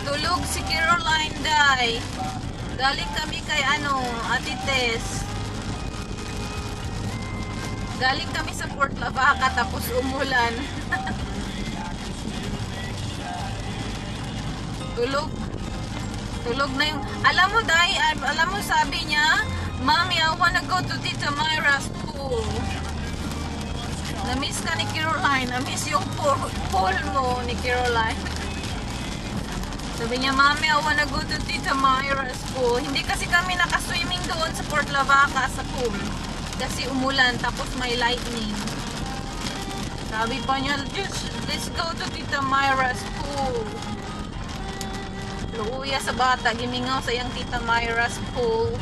Tulog si Caroline Day. Galing kami kay Ate Tess. Galing kami sa Port Lavaca tapos umulan. Tulog. Tulog na yung... Alam mo, Day, alam mo sabi niya, Mommy, I wanna go to Tita Myra's pool. Na-miss ka ni Caroline. Na-miss yung pool mo ni Caroline. Sabi niya, Mommy, I wanna go to Tita Myra's pool. Hindi kasi kami nakaswimming doon sa Port Lavaca sa pool. Kasi umulan, tapos may lightning. Sabi pa niya, let's go to Tita Myra's pool. Luuya sa bata, gimingaw sa iyang Tita Myra's pool.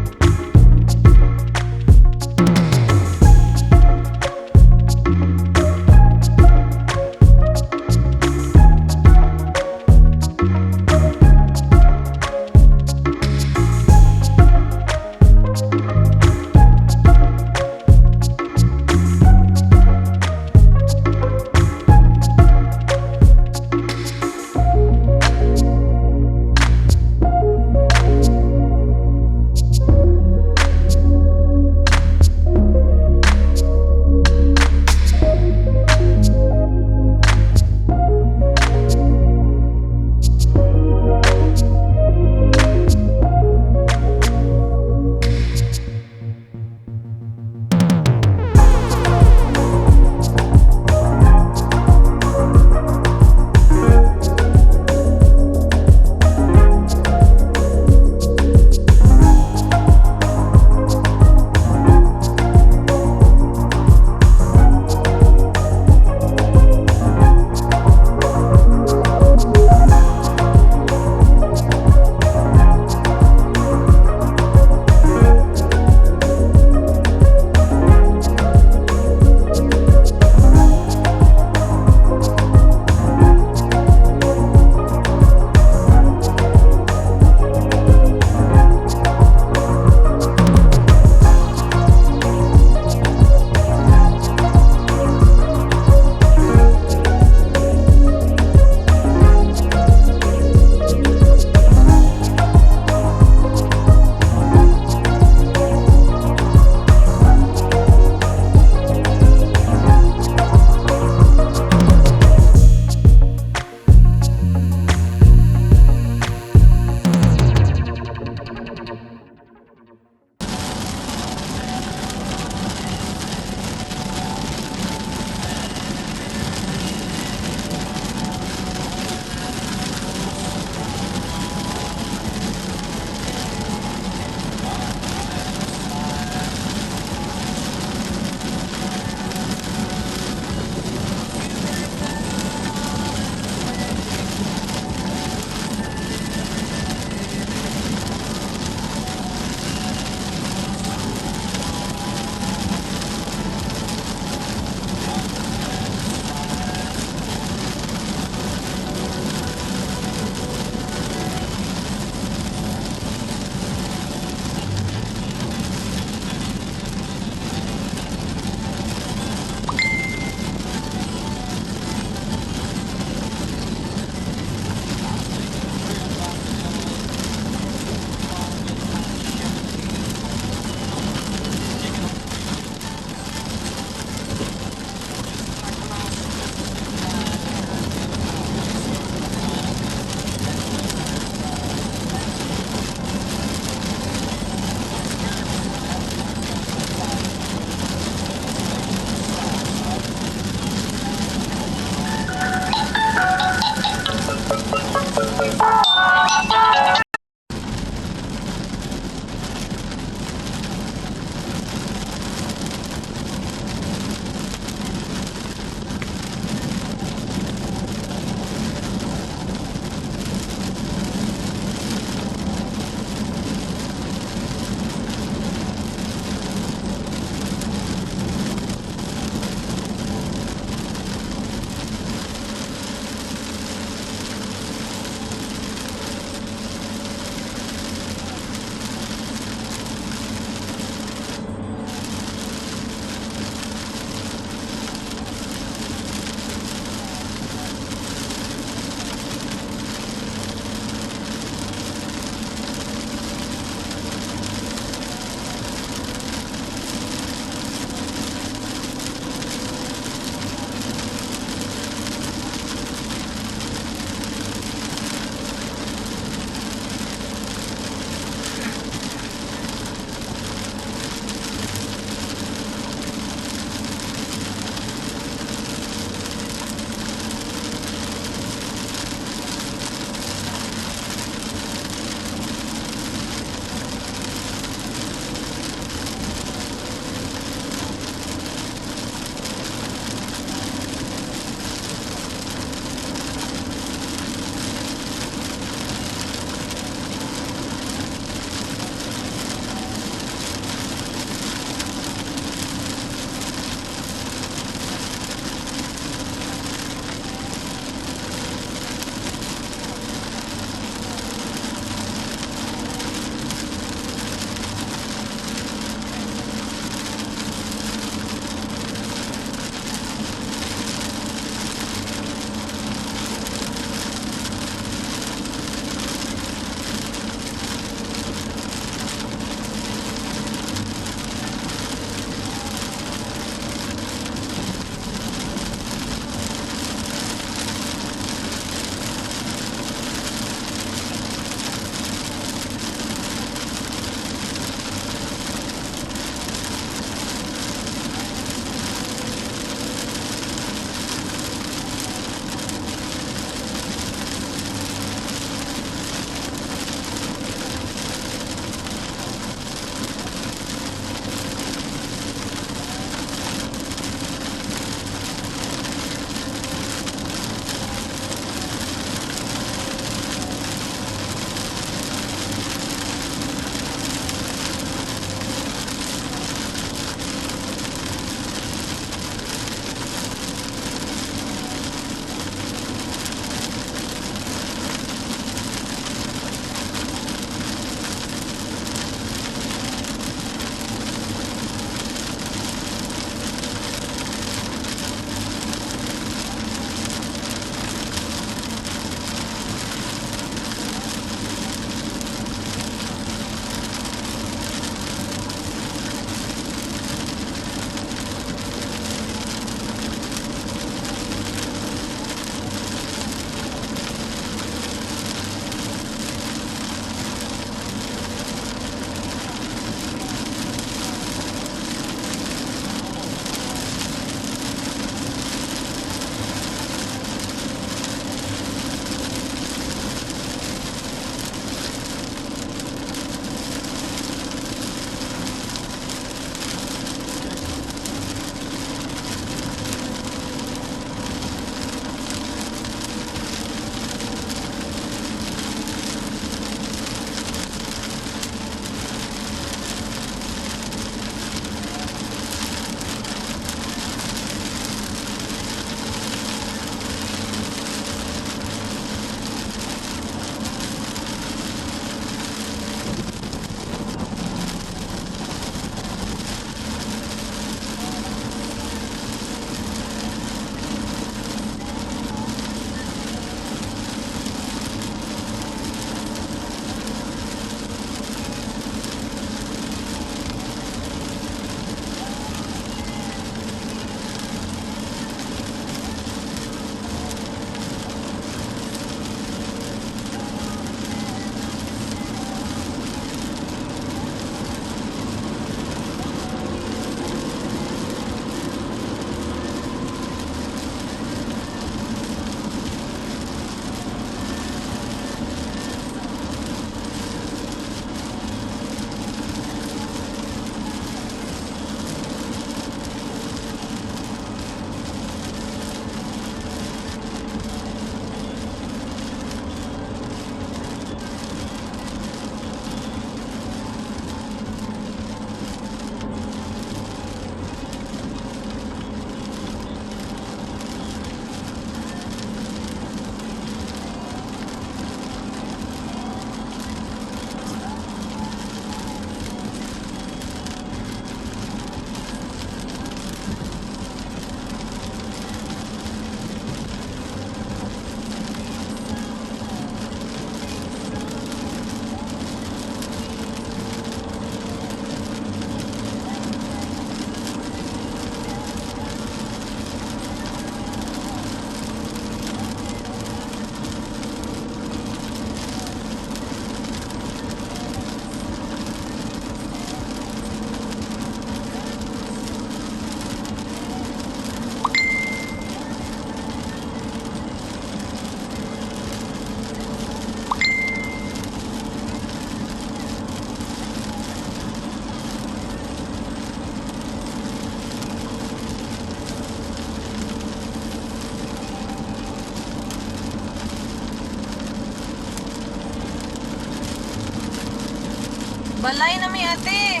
Balay na may ate.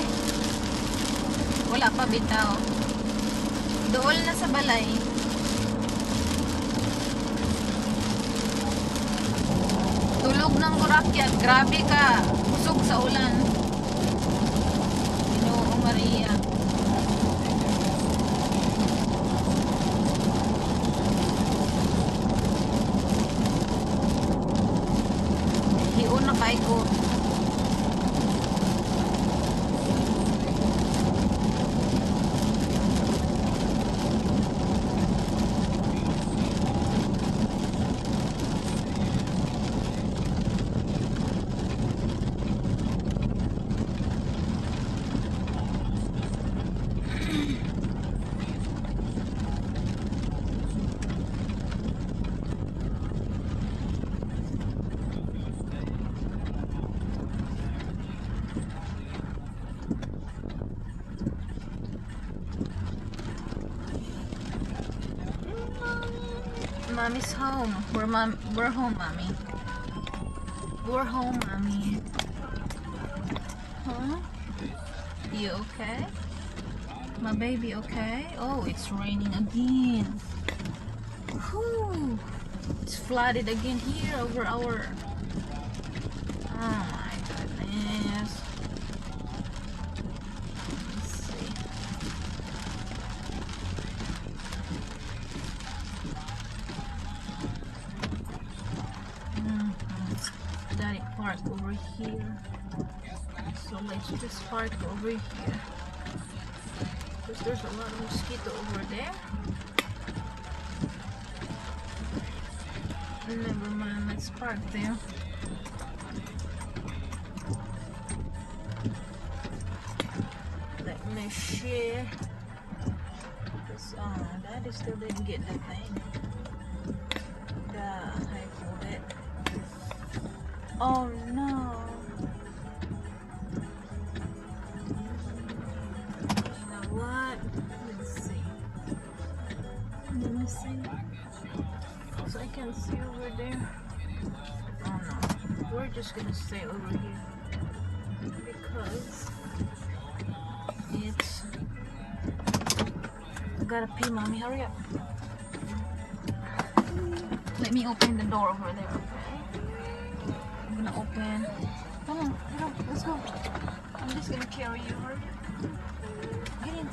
Wala pa bitaw. Dool na sa balay. Tulog ng burakyat. Grabe ka. Busog sa ulan. Ginoo Maria. Hiyon na kay ko. Mommy's home. We're home, mommy. We're home, mommy. Huh? You okay? My baby okay? Oh, it's raining again. Whew. It's flooded again here over our... Oh my goodness. Let's see. Daddy park over here. So let's just park over here. Because there's a lot of mosquito over there. Never mind, let's park there. Let me share. Because Daddy still didn't get the thing. I pulled it. Oh no. You know what? Let's see. Let me see. So I can see over there. Oh no. We're just gonna stay over here. Because it's... I gotta pee, mommy. Hurry up. Let me open the door over there, okay? I'm gonna open. Come on, let's go. I'm just gonna carry you. Hurry up. Get in.